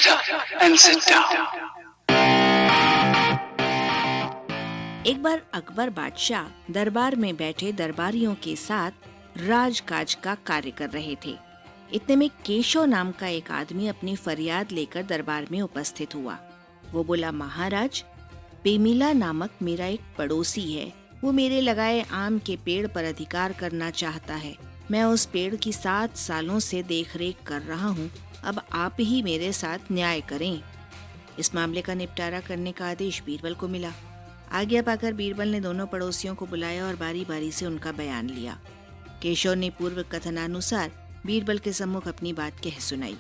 Shut up and sit down. एक बार अकबर बादशाह दरबार में बैठे दरबारियों के साथ राजकाज का कार्य कर रहे थे। इतने में केशव नाम का एक आदमी अपनी फरियाद लेकर दरबार में उपस्थित हुआ। वो बोला, महाराज, पेमिला नामक मेरा एक पड़ोसी है। वो मेरे लगाए आम के पेड़ पर अधिकार करना चाहता है। मैं उस पेड़ की 7 सालों से देखरेख कर रहा हूँ। अब आप ही मेरे साथ न्याय करें। इस मामले का निपटारा करने का आदेश बीरबल को मिला। आज्ञा पाकर बीरबल ने दोनों पड़ोसियों को बुलाया और बारी बारी से उनका बयान लिया। केशव ने पूर्व कथनानुसार बीरबल के सम्मुख अपनी बात कह सुनाई।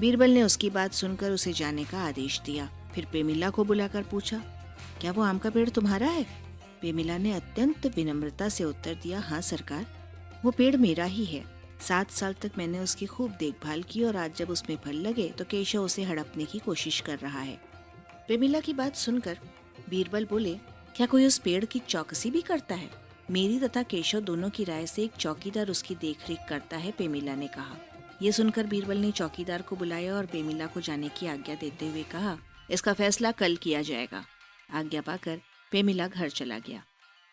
बीरबल ने उसकी बात सुनकर उसे जाने का आदेश दिया। फिर पेमिला को बुलाकर पूछा, क्या वो आम का पेड़ तुम्हारा है? पेमिला ने अत्यंत विनम्रता से उत्तर दिया, हाँ सरकार, वो पेड़ मेरा ही है। 7 साल तक मैंने उसकी खूब देखभाल की और आज जब उसमें फल लगे तो केशव उसे हड़पने की कोशिश कर रहा है। पेमिला की बात सुनकर बीरबल बोले, क्या कोई उस पेड़ की चौकसी भी करता है? मेरी तथा केशव दोनों की राय से एक चौकीदार उसकी देखरेख करता है, पेमिला ने कहा। ये सुनकर बीरबल ने चौकीदार को बुलाया और पेमिला को जाने की आज्ञा देते हुए कहा, इसका फैसला कल किया जाएगा। आज्ञा पाकर पेमिला घर चला गया।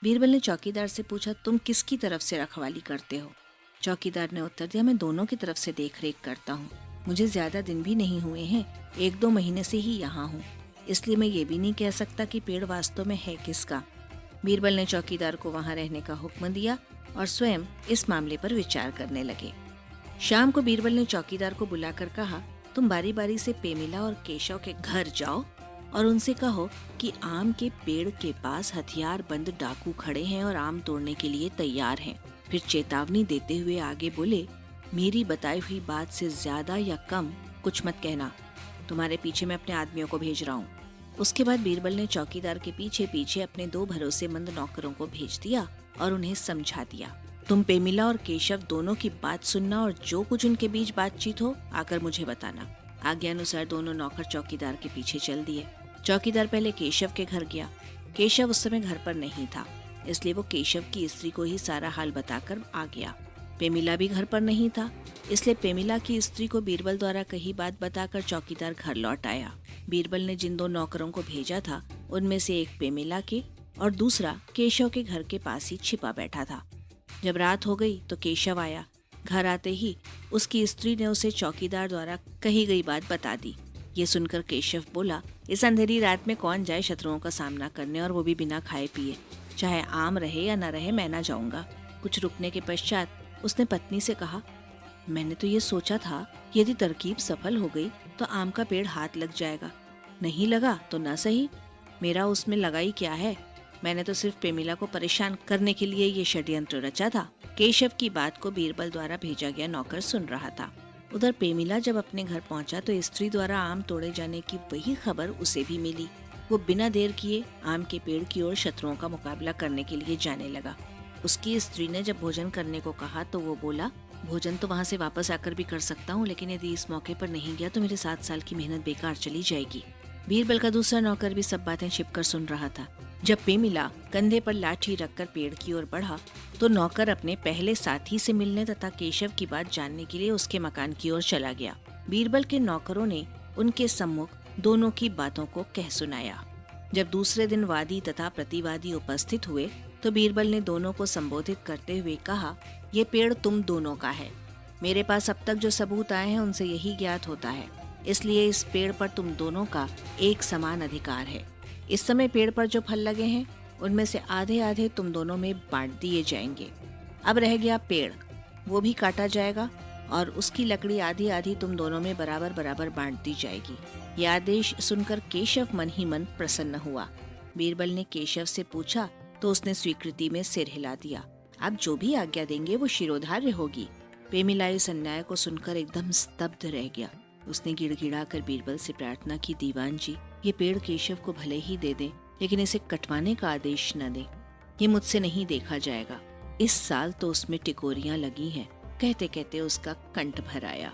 बीरबल ने चौकीदार से पूछा, तुम किसकी तरफ से रखवाली करते हो? चौकीदार ने उत्तर दिया, मैं दोनों की तरफ से देखरेख करता हूँ। मुझे ज्यादा दिन भी नहीं हुए हैं, 1-2 महीने से ही यहाँ हूँ, इसलिए मैं ये भी नहीं कह सकता कि पेड़ वास्तव में है किसका। बीरबल ने चौकीदार को वहाँ रहने का हुक्म दिया और स्वयं इस मामले पर विचार करने लगे। शाम को बीरबल ने चौकीदार को बुलाकर कहा, तुम बारी बारी से पेमिला और केशव के घर जाओ और उनसे कहो कि आम के पेड़ के पास हथियार बंद डाकू खड़े हैं और आम तोड़ने के लिए तैयार हैं। फिर चेतावनी देते हुए आगे बोले, मेरी बताई हुई बात से ज्यादा या कम कुछ मत कहना। तुम्हारे पीछे मैं अपने आदमियों को भेज रहा हूँ। उसके बाद बीरबल ने चौकीदार के पीछे पीछे अपने 2 भरोसेमंद नौकरों को भेज दिया और उन्हें समझा दिया, तुम पेमिला और केशव दोनों की बात सुनना और जो कुछ उनके बीच बातचीत हो आकर मुझे बताना। आज्ञा अनुसार दोनों नौकर चौकीदार के पीछे चल दिए। चौकीदार पहले केशव के घर गया। केशव उस समय घर पर नहीं था, इसलिए वो केशव की स्त्री को ही सारा हाल बताकर आ गया। पेमिला भी घर पर नहीं था, इसलिए पेमिला की स्त्री को बीरबल द्वारा कही बात बताकर चौकीदार घर लौट आया। बीरबल ने जिन 2 नौकरों को भेजा था उनमें से एक पेमिला के और दूसरा केशव के घर के पास ही छिपा बैठा था। जब रात हो गई तो केशव आया। घर आते ही उसकी स्त्री ने उसे चौकीदार द्वारा कही गई बात बता दी। ये सुनकर केशव बोला, इस अंधेरी रात में कौन जाए शत्रुओं का सामना करने, और वो भी बिना खाए पिए। चाहे आम रहे या न रहे, मैं न जाऊंगा। कुछ रुकने के पश्चात उसने पत्नी से कहा, मैंने तो ये सोचा था यदि तरकीब सफल हो गई तो आम का पेड़ हाथ लग जाएगा, नहीं लगा तो न सही, मेरा उसमें लगाई क्या है। मैंने तो सिर्फ पेमिला को परेशान करने के लिए ये षड्यंत्र रचा था। केशव की बात को बीरबल द्वारा भेजा गया नौकर सुन रहा था। उधर पेमिला जब अपने घर पहुंचा तो स्त्री द्वारा आम तोड़े जाने की वही खबर उसे भी मिली। वो बिना देर किए आम के पेड़ की ओर शत्रुओं का मुकाबला करने के लिए जाने लगा। उसकी स्त्री ने जब भोजन करने को कहा तो वो बोला, भोजन तो वहाँ से वापस आकर भी कर सकता हूँ, लेकिन यदि इस मौके पर नहीं गया तो मेरे 7 साल की मेहनत बेकार चली जाएगी। बीरबल का दूसरा नौकर भी सब बातें छिपकर सुन रहा था। जब पेमिला कंधे पर लाठी रखकर पेड़ की ओर बढ़ा तो नौकर अपने पहले साथी से मिलने तथा केशव की बात जानने के लिए उसके मकान की ओर चला गया। बीरबल के नौकरों ने उनके सम्मुख दोनों की बातों को कह सुनाया। जब दूसरे दिन वादी तथा प्रतिवादी उपस्थित हुए तो बीरबल ने दोनों को संबोधित करते हुए कहा, ये पेड़ तुम दोनों का है। मेरे पास अब तक जो सबूत आए हैं उनसे यही ज्ञात होता है, इसलिए इस पेड़ पर तुम दोनों का एक समान अधिकार है। इस समय पेड़ पर जो फल लगे हैं उनमें से आधे आधे तुम दोनों में बांट दिए जाएंगे। अब रह गया पेड़, वो भी काटा जाएगा और उसकी लकड़ी आधी आधी तुम दोनों में बराबर बराबर बांट दी जाएगी। यह आदेश सुनकर केशव मन ही मन प्रसन्न हुआ। बीरबल ने केशव से पूछा तो उसने स्वीकृति में सिर हिला दिया। अब जो भी आज्ञा देंगे वो शिरोधार्य होगी। पेमिला इस अन्याय को सुनकर एकदम स्तब्ध रह गया। उसने गिड़गिड़ा कर बीरबल से प्रार्थना की, दीवान जी, ये पेड़ केशव को भले ही दे दें, लेकिन इसे कटवाने का आदेश न दें। ये मुझसे नहीं देखा जाएगा। इस साल तो उसमें टिकोरियां लगी हैं। कहते कहते उसका कंठ भर आया।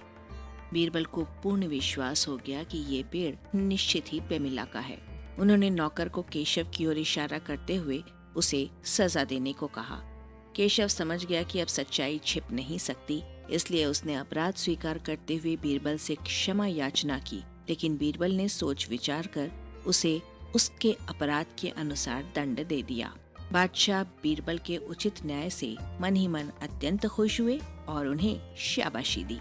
बीरबल को पूर्ण विश्वास हो गया कि ये पेड़ निश्चित ही पेमिला का है। उन्होंने नौकर को केशव की ओर इशारा करते हुए उसे सजा देने को कहा। केशव समझ गया कि अब सच्चाई छिप नहीं सकती, इसलिए उसने अपराध स्वीकार करते हुए बीरबल से क्षमा याचना की लेकिन बीरबल ने सोच विचार कर उसे उसके अपराध के अनुसार दंड दे दिया। बादशाह बीरबल के उचित न्याय से मन ही मन अत्यंत खुश हुए और उन्हें शाबाशी दी।